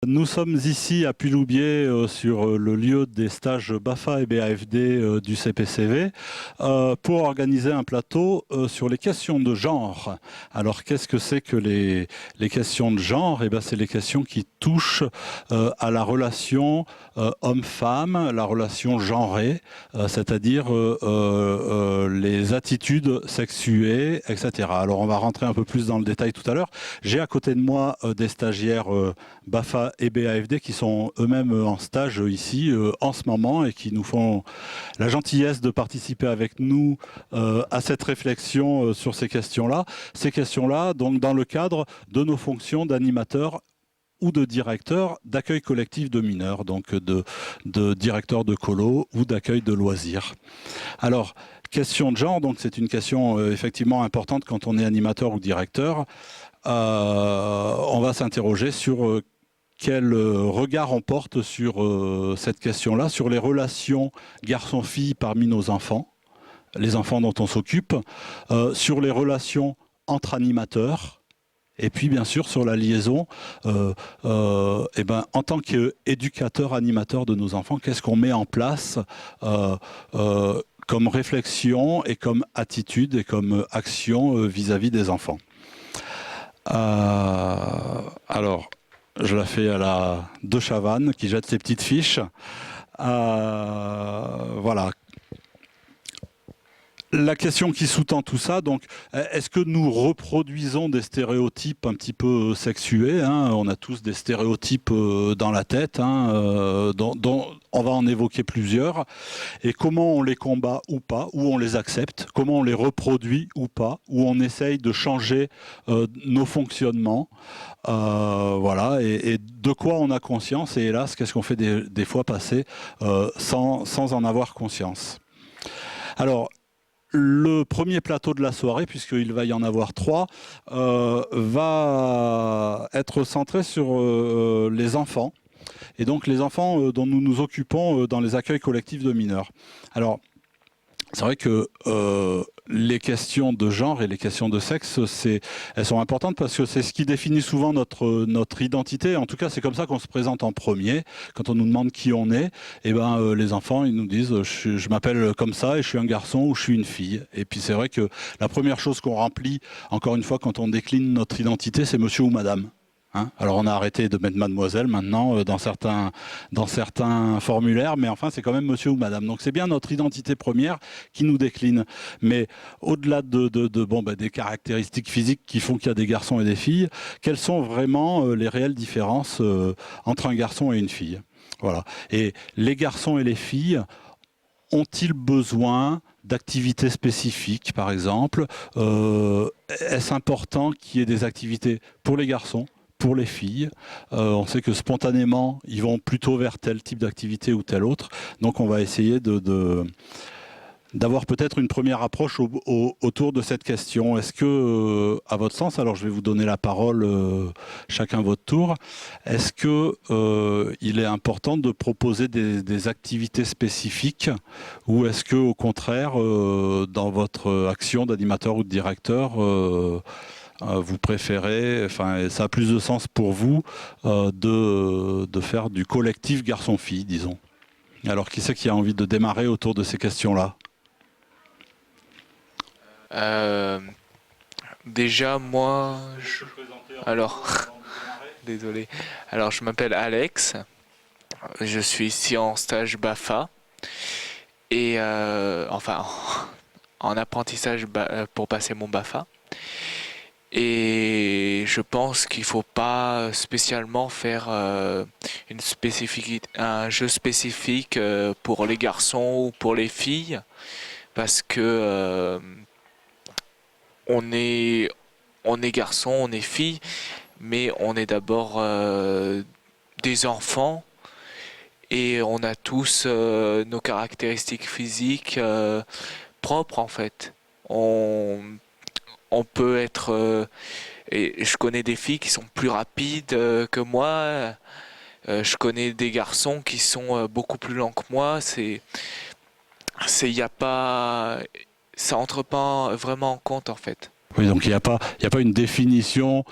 Nous sommes ici à Puy-Loubier sur le lieu des stages BAFA et BAFD du CPCV pour organiser un plateau sur les questions de genre. Alors qu'est-ce que c'est que les questions de genre? Eh bien, c'est les questions qui touchent à la relation homme-femme, la relation genrée, c'est-à-dire les attitudes sexuées, etc. Alors on va rentrer un peu plus dans le détail tout à l'heure. J'ai à côté de moi des stagiaires BAFA et BAFD qui sont eux-mêmes en stage ici en ce moment et qui nous font la gentillesse de participer avec nous à cette réflexion sur ces questions-là. Ces questions-là, donc dans le cadre de nos fonctions d'animateur ou de directeur d'accueil collectif de mineurs, donc de directeur de colo ou d'accueil de loisirs. Alors, question de genre, donc c'est une question effectivement importante quand on est animateur ou directeur. On va s'interroger sur quel regard on porte sur cette question-là, sur les relations garçons-filles parmi nos enfants, les enfants dont on s'occupe, sur les relations entre animateurs, et puis bien sûr sur la liaison, en tant qu'éducateur, animateur de nos enfants, qu'est-ce qu'on met en place comme réflexion et comme attitude et comme action vis-à-vis des enfants. Alors, je la fais à la de Chavannes qui jette ses petites fiches. Voilà. La question qui sous-tend tout ça, donc, est-ce que nous reproduisons des stéréotypes un petit peu sexués, hein? On a tous des stéréotypes dans la tête, hein, dont on va en évoquer plusieurs. Et comment on les combat ou pas, ou on les accepte, comment on les reproduit ou pas, ou on essaye de changer nos fonctionnements. Voilà, et de quoi on a conscience, et hélas, qu'est-ce qu'on fait des fois passer sans en avoir conscience. Alors, le premier plateau de la soirée, puisqu'il va y en avoir 3, va être centré sur les enfants, et donc les enfants dont nous nous occupons dans les accueils collectifs de mineurs. Alors, c'est vrai que les questions de genre et les questions de sexe, elles sont importantes parce que c'est ce qui définit souvent notre identité. En tout cas, c'est comme ça qu'on se présente en premier. Quand on nous demande qui on est, et les enfants, ils nous disent je m'appelle comme ça et je suis un garçon ou je suis une fille. Et puis c'est vrai que la première chose qu'on remplit, encore une fois, quand on décline notre identité, c'est monsieur ou madame. Hein, alors on a arrêté de mettre mademoiselle maintenant dans certains formulaires, mais enfin c'est quand même monsieur ou madame. Donc c'est bien notre identité première qui nous décline. Mais au-delà des caractéristiques physiques qui font qu'il y a des garçons et des filles, quelles sont vraiment les réelles différences entre un garçon et une fille? Voilà. Et les garçons et les filles ont-ils besoin d'activités spécifiques, par exemple? Est-ce important qu'il y ait des activités pour les garçons, pour les filles? On sait que spontanément, ils vont plutôt vers tel type d'activité ou tel autre. Donc on va essayer d'avoir peut-être une première approche autour de cette question. Est-ce que, à votre sens, alors je vais vous donner la parole chacun votre tour, est-ce que il est important de proposer des activités spécifiques, ou est-ce que au contraire, dans votre action d'animateur ou de directeur, vous préférez, enfin ça a plus de sens pour vous de faire du collectif garçon-fille, disons? Alors qui c'est qui a envie de démarrer autour de ces questions-là? Euh, Déjà, moi, alors, désolé. Alors, je m'appelle Alex. Je suis ici en stage BAFA et en apprentissage pour passer mon BAFA. Et je pense qu'il faut pas spécialement faire un jeu spécifique pour les garçons ou pour les filles, parce que on est on est garçon, on est fille, mais on est d'abord des enfants et on a tous nos caractéristiques physiques propres en fait. On, on peut être et je connais des filles qui sont plus rapides que moi. Je connais des garçons qui sont beaucoup plus lents que moi. Y a pas, ça entre pas vraiment en compte en fait. Oui, donc il n'y a pas une définition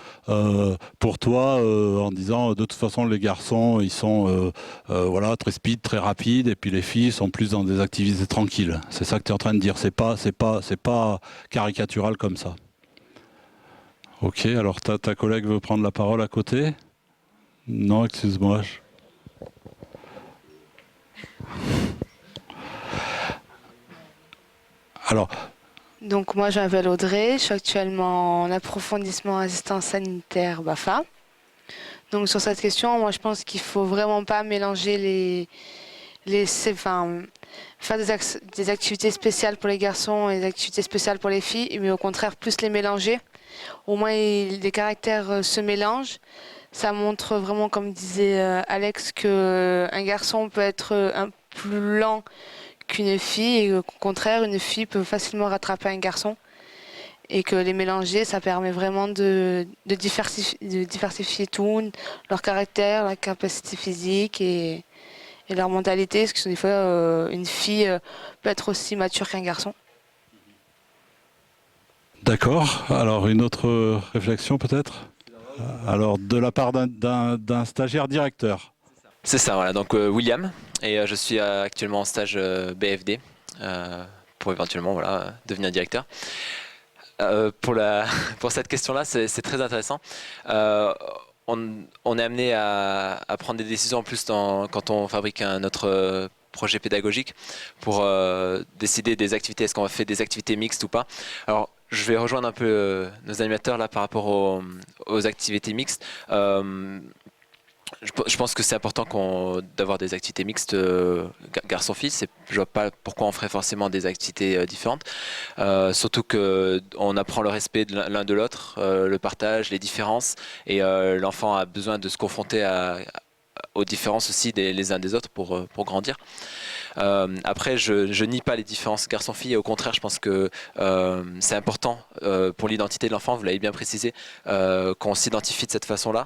pour toi en disant de toute façon les garçons ils sont voilà très speed, très rapides et puis les filles sont plus dans des activités tranquilles. C'est ça que tu es en train de dire. C'est pas caricatural comme ça. Ok, alors ta collègue veut prendre la parole à côté? Non, excuse-moi. Alors, Donc moi je m'appelle Audrey, je suis actuellement en approfondissement assistance sanitaire BAFA. Donc sur cette question, moi je pense qu'il faut vraiment pas mélanger faire des activités spéciales pour les garçons et des activités spéciales pour les filles, mais au contraire plus les mélanger. Au moins les caractères se mélangent. Ça montre vraiment, comme disait Alex, qu'un garçon peut être un plus lent qu'une fille et qu'au contraire une fille peut facilement rattraper un garçon. Et que les mélanger, ça permet vraiment de diversifier tout, leur caractère, leur capacité physique et leur mentalité. Parce que des fois, une fille peut être aussi mature qu'un garçon. d'accord. Alors une autre réflexion peut-être? Alors de la part d'un stagiaire directeur. C'est ça, voilà. Donc William, et je suis actuellement en stage BFD pour éventuellement voilà, devenir directeur. Pour cette question-là, c'est très intéressant. On est amené à prendre des décisions en plus quand on fabrique notre projet pédagogique pour décider des activités, est-ce qu'on fait des activités mixtes ou pas. Alors, je vais rejoindre un peu nos animateurs là par rapport aux activités mixtes. Je pense que c'est important d'avoir des activités mixtes garçon-fille. Je vois pas pourquoi on ferait forcément des activités différentes. Surtout qu'on apprend le respect de l'un de l'autre, le partage, les différences. Et l'enfant a besoin de se confronter aux différences aussi les uns des autres pour grandir. Après, je nie pas les différences garçon-fille. Au contraire, je pense que c'est important pour l'identité de l'enfant, vous l'avez bien précisé, qu'on s'identifie de cette façon-là.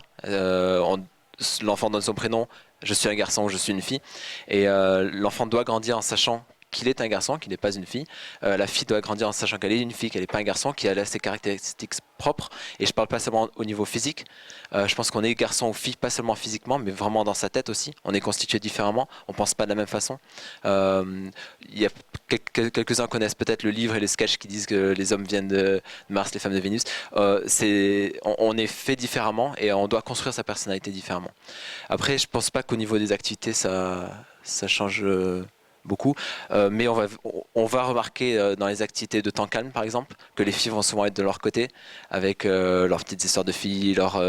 L'enfant donne son prénom, je suis un garçon ou je suis une fille. Et l'enfant doit grandir en sachant qu'il est un garçon, qu'il n'est pas une fille. La fille doit grandir en sachant qu'elle est une fille, qu'elle n'est pas un garçon, qu'elle a ses caractéristiques propres. Et je ne parle pas seulement au niveau physique. Je pense qu'on est garçon ou fille, pas seulement physiquement, mais vraiment dans sa tête aussi. On est constitué différemment, on ne pense pas de la même façon. Il y a quelques-uns connaissent peut-être le livre et le sketch qui disent que les hommes viennent de Mars, les femmes de Vénus. On est fait différemment et on doit construire sa personnalité différemment. Après, je ne pense pas qu'au niveau des activités, ça change beaucoup, mais on va remarquer dans les activités de temps calme par exemple que les filles vont souvent être de leur côté avec leurs petites histoires de filles, leurs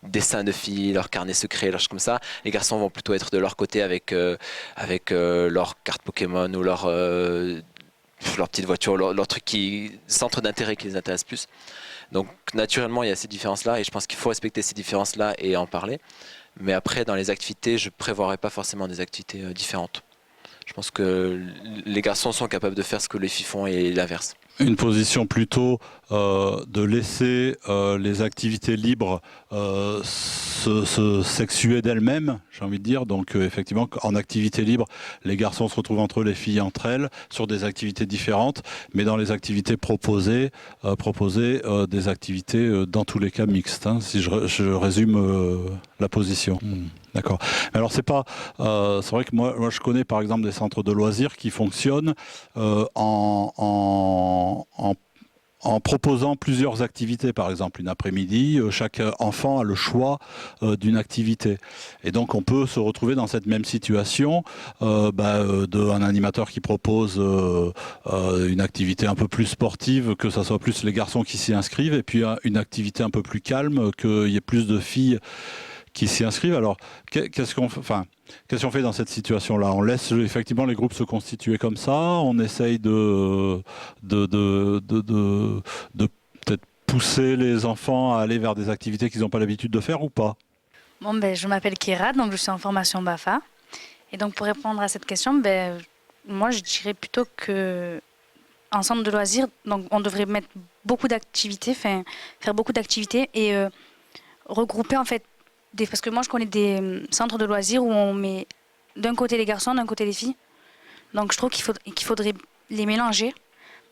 dessins de filles, leurs carnets secrets, leurs choses comme ça. Les garçons vont plutôt être de leur côté avec leurs cartes Pokémon ou leur petite voiture, leur truc centre d'intérêt qui les intéresse plus. Donc naturellement il y a ces différences là et je pense qu'il faut respecter ces différences là et en parler, mais après dans les activités je prévoirais pas forcément des activités différentes. Je pense que les garçons sont capables de faire ce que les filles font et l'inverse. Une position plutôt de laisser les activités libres se sexuer d'elles-mêmes, j'ai envie de dire. Donc effectivement, en activité libre, les garçons se retrouvent entre eux, les filles entre elles, sur des activités différentes. Mais dans les activités proposées, des activités dans tous les cas mixtes, hein, si je résume la position. D'accord. Alors c'est vrai que moi je connais par exemple des centres de loisirs qui fonctionnent en proposant plusieurs activités, par exemple une après-midi, chaque enfant a le choix d'une activité. Et donc on peut se retrouver dans cette même situation d'un animateur qui propose une activité un peu plus sportive, que ça soit plus les garçons qui s'y inscrivent, et puis une activité un peu plus calme, qu'il y ait plus de filles qui s'y inscrivent. Alors, qu'est-ce qu'on fait dans cette situation-là? On laisse effectivement les groupes se constituer comme ça, on essaye de peut-être pousser les enfants à aller vers des activités qu'ils n'ont pas l'habitude de faire ou pas? Bon, je m'appelle Kira, donc je suis en formation BAFA. Et donc pour répondre à cette question, moi je dirais plutôt que en centre de loisirs, donc on devrait mettre beaucoup d'activités, faire beaucoup d'activités et regrouper en fait parce que moi je connais des centres de loisirs où on met d'un côté les garçons, d'un côté les filles. Donc je trouve qu'il faudrait les mélanger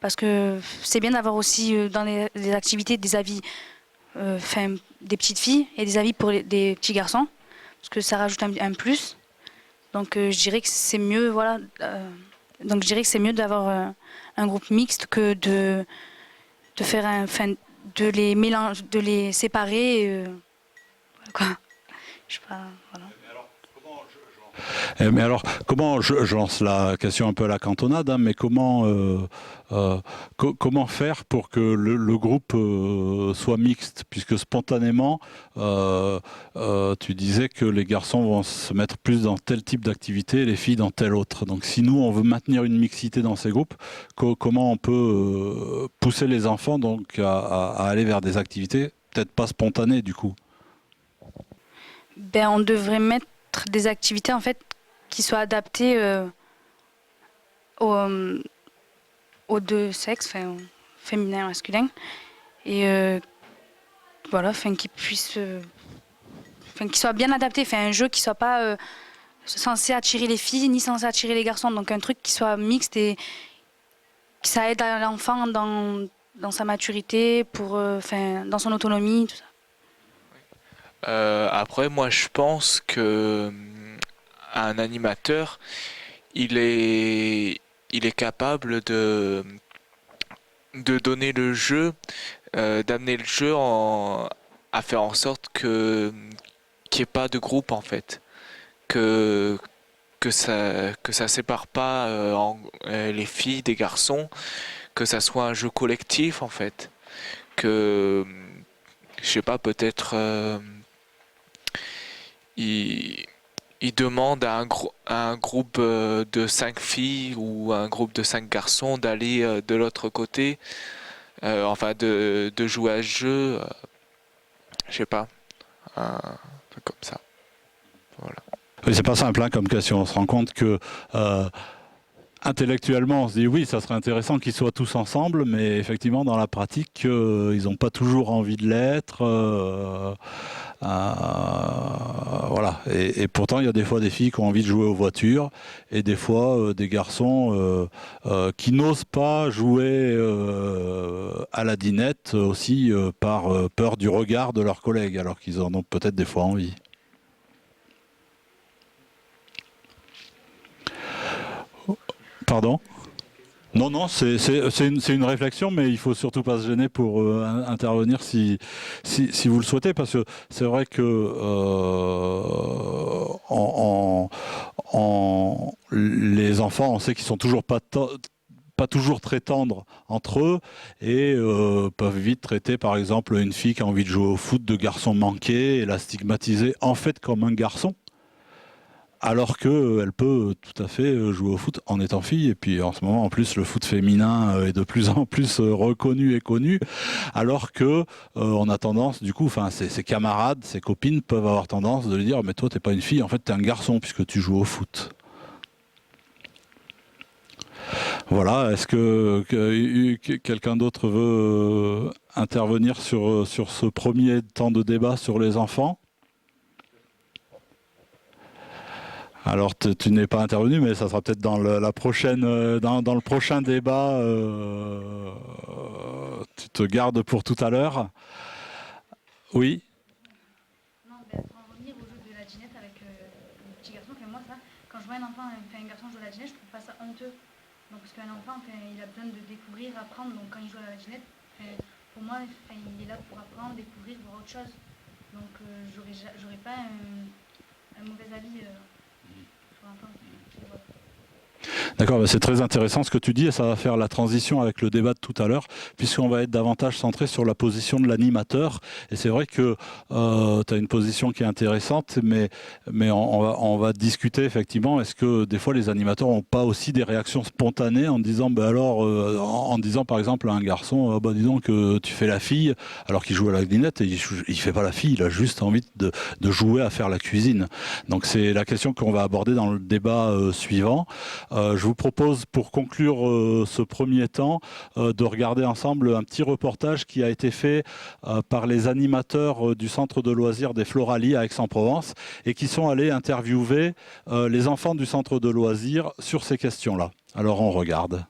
parce que c'est bien d'avoir aussi dans les activités des avis des petites filles et des avis pour des petits garçons, parce que ça rajoute un plus. Donc je dirais que c'est mieux, voilà. Donc je dirais que c'est mieux d'avoir un groupe mixte que de faire de les mélanger, de les séparer. Voilà, quoi. Je sais pas, voilà. Mais alors, comment, je lance la question un peu à la cantonade, hein, mais comment faire pour que le groupe soit mixte, puisque spontanément, tu disais que les garçons vont se mettre plus dans tel type d'activité et les filles dans tel autre. Donc si nous, on veut maintenir une mixité dans ces groupes, comment on peut pousser les enfants donc, à aller vers des activités peut-être pas spontanées du coup? Ben, on devrait mettre des activités en fait qui soient adaptées aux deux sexes, féminin et masculin, et voilà, qui soit bien adapté, un jeu qui soit pas censé attirer les filles ni censé attirer les garçons, donc un truc qui soit mixte et que ça aide à l'enfant dans sa maturité, dans son autonomie, tout ça. Après, moi, je pense que un animateur, il est capable de donner le jeu, d'amener le jeu à faire en sorte qu'il n'y ait pas de groupe en fait, que ça sépare pas les filles des garçons, que ça soit un jeu collectif en fait, que je sais pas, peut-être il demande à un groupe de 5 filles ou un groupe de 5 garçons d'aller de l'autre côté, de jouer à ce jeu, je sais pas, un truc comme ça. Voilà. Oui, c'est pas simple hein, comme question. On se rend compte que intellectuellement, on se dit oui, ça serait intéressant qu'ils soient tous ensemble, mais effectivement, dans la pratique, ils n'ont pas toujours envie de l'être. Voilà. Et pourtant, il y a des fois des filles qui ont envie de jouer aux voitures et des fois des garçons qui n'osent pas jouer à la dinette aussi par peur du regard de leurs collègues, alors qu'ils en ont peut-être des fois envie. Pardon ? Non, c'est une réflexion, mais il faut surtout pas se gêner pour intervenir si vous le souhaitez, parce que c'est vrai que les enfants, on sait qu'ils sont toujours pas toujours très tendres entre eux et peuvent vite traiter par exemple une fille qui a envie de jouer au foot de garçon manqué et la stigmatiser en fait comme un garçon. Alors qu'elle peut tout à fait jouer au foot en étant fille. Et puis en ce moment, en plus, le foot féminin est de plus en plus reconnu et connu. Alors que on a tendance, du coup, ses camarades, ses copines peuvent avoir tendance de lui dire « Mais toi, t'es pas une fille, en fait, t'es un garçon puisque tu joues au foot. » Voilà, est-ce que quelqu'un d'autre veut intervenir sur ce premier temps de débat sur les enfants ? Alors, tu n'es pas intervenu, mais ça sera peut-être dans le prochain débat. Tu te gardes pour tout à l'heure. Oui. Non, pour en revenir au jeu de la dinette avec les petits garçons, moi, quand je vois un enfant, un garçon jouer à la dinette, je trouve pas ça honteux. Donc, parce qu'un enfant, il a besoin de découvrir, apprendre. Donc, quand il joue à la dinette, pour moi, il est là pour apprendre, découvrir, voir autre chose. Donc, j'aurais pas un mauvais avis. D'accord, c'est très intéressant ce que tu dis et ça va faire la transition avec le débat de tout à l'heure puisqu'on va être davantage centré sur la position de l'animateur et c'est vrai que tu as une position qui est intéressante mais on va discuter effectivement, est-ce que des fois les animateurs n'ont pas aussi des réactions spontanées en disant en disant par exemple à un garçon dis donc tu fais la fille alors qu'il joue à la dinette et il fait pas la fille, il a juste envie de jouer à faire la cuisine. Donc c'est la question qu'on va aborder dans le débat suivant. Je vous propose pour conclure ce premier temps de regarder ensemble un petit reportage qui a été fait par les animateurs du centre de loisirs des Floralies à Aix-en-Provence et qui sont allés interviewer les enfants du centre de loisirs sur ces questions-là. Alors on regarde.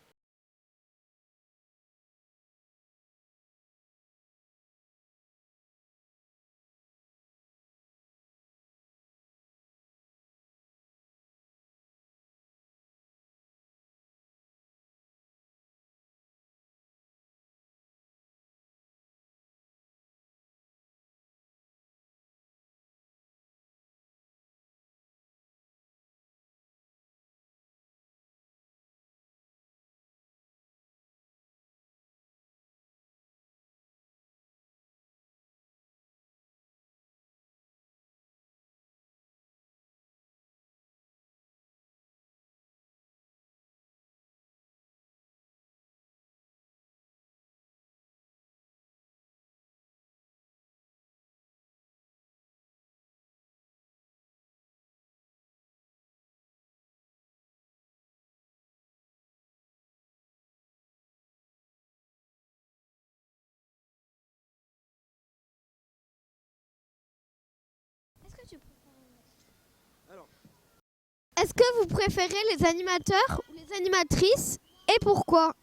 Est-ce que vous préférez les animateurs ou les animatrices et pourquoi?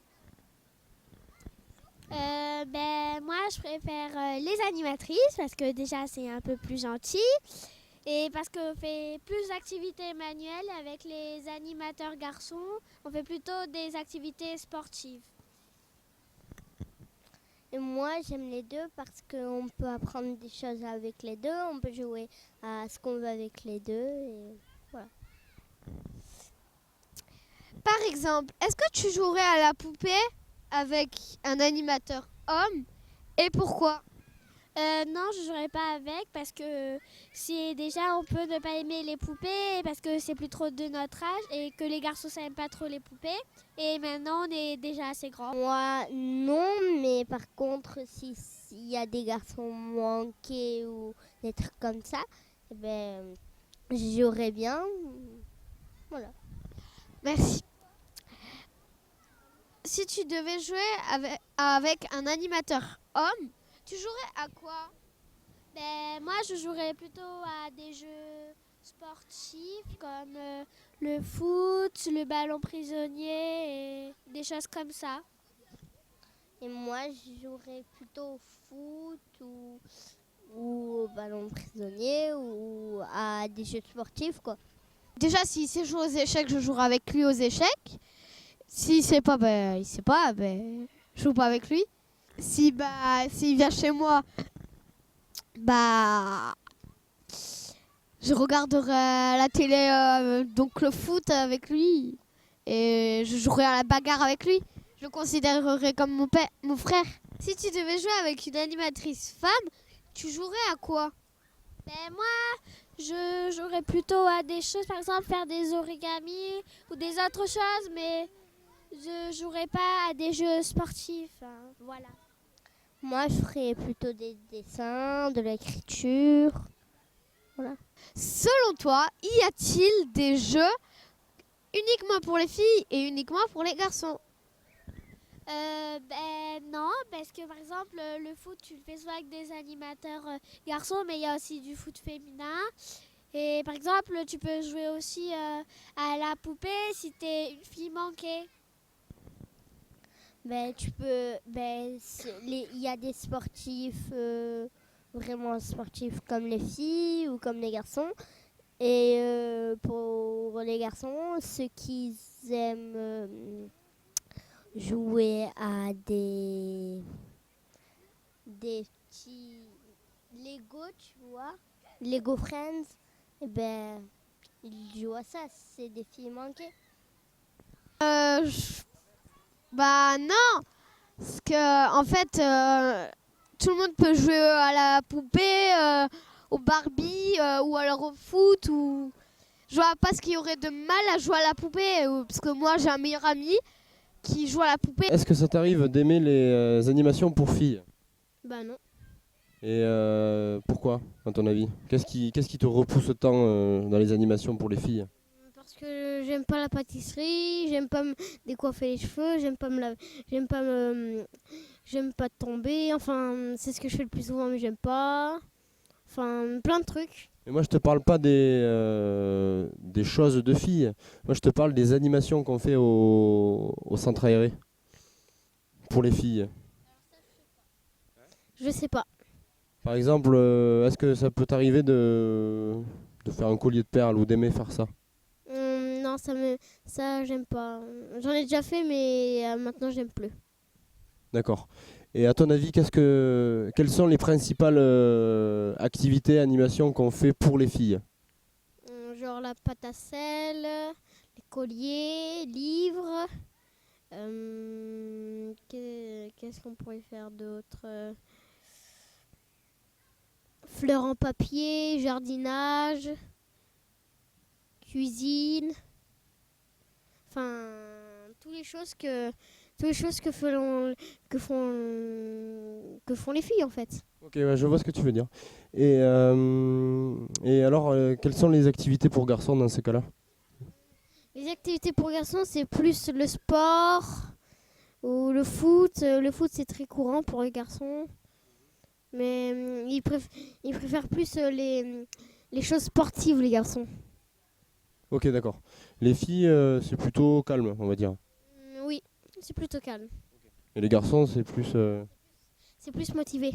Moi, je préfère les animatrices parce que déjà, c'est un peu plus gentil et parce qu'on fait plus d'activités manuelles avec les animateurs garçons. On fait plutôt des activités sportives. Et moi, j'aime les deux parce qu'on peut apprendre des choses avec les deux, on peut jouer à ce qu'on veut avec les deux. Et voilà. Par exemple, est-ce que tu jouerais à la poupée avec un animateur homme et pourquoi? Non, je ne jouerai pas avec parce que si déjà on peut ne pas aimer les poupées parce que c'est plus trop de notre âge et que les garçons n'aiment pas trop les poupées. Et maintenant, on est déjà assez grand. Moi, non, mais par contre, s'il y a des garçons manqués ou des trucs comme ça, eh ben, je jouerais bien. Voilà. Merci. Si tu devais jouer avec un animateur homme, tu jouerais à quoi? Moi, je jouerais plutôt à des jeux sportifs comme le foot, le ballon prisonnier et des choses comme ça. Et moi, je jouerais plutôt au foot ou au ballon prisonnier ou à des jeux sportifs, quoi. Déjà, s'il sait jouer aux échecs, je jouerai avec lui aux échecs. S'il sait pas, il sait pas, je joue pas avec lui. S'il vient chez moi, je regarderai la télé, donc le foot avec lui. Et je jouerai à la bagarre avec lui. Je le considérerai comme mon frère. Si tu devais jouer avec une animatrice femme, tu jouerais à quoi? Moi, je jouerais plutôt à des choses, par exemple faire des origamis ou des autres choses, mais je jouerais pas à des jeux sportifs. Voilà. Moi, je ferais plutôt des dessins, de l'écriture. Voilà. Selon toi, y a-t-il des jeux uniquement pour les filles et uniquement pour les garçons? Non, parce que par exemple, le foot, tu le fais souvent avec des animateurs garçons, mais il y a aussi du foot féminin. Et par exemple, tu peux jouer aussi à la poupée si tu es une fille manquée. Tu peux. Il y a des sportifs, vraiment sportifs comme les filles ou comme les garçons. Et pour les garçons, ceux qui aiment jouer à des petits Lego, tu vois, Lego Friends, ils jouent à ça, c'est des filles manquées. Non, parce que en fait, tout le monde peut jouer à la poupée, au Barbie ou alors au foot. Ou je vois pas ce qu'il y aurait de mal à jouer à la poupée, parce que moi j'ai un meilleur ami qui joue à la poupée. Est-ce que ça t'arrive d'aimer les animations pour filles? Non. Et pourquoi, à ton avis? Qu'est-ce qui te repousse tant dans les animations pour les filles? Parce que j'aime pas la pâtisserie, j'aime pas me décoiffer les cheveux, j'aime pas tomber. Enfin, c'est ce que je fais le plus souvent, mais j'aime pas. Enfin, plein de trucs. Mais moi, je te parle pas des choses de filles. Moi, je te parle des animations qu'on fait au centre aéré pour les filles. Je sais pas. Par exemple, est-ce que ça peut t'arriver de faire un collier de perles ou d'aimer faire ça? Non, ça j'aime pas. J'en ai déjà fait, mais maintenant j'aime plus. D'accord. Et à ton avis, quelles sont les principales activités, animations qu'on fait pour les filles? Genre la pâte à sel, les colliers, livres. Qu'est-ce qu'on pourrait faire d'autre? Fleurs en papier, jardinage, cuisine. Enfin, toutes les choses que font les filles en fait. Ok, ouais, je vois ce que tu veux dire. Et alors, quelles sont les activités pour garçons dans ces cas-là? Les activités pour garçons, c'est plus le sport ou le foot. Le foot, c'est très courant pour les garçons. Mais ils préfèrent plus les choses sportives, les garçons. Ok, d'accord. Les filles, c'est plutôt calme, on va dire. Oui, c'est plutôt calme. Et les garçons, c'est plus... C'est plus motivé.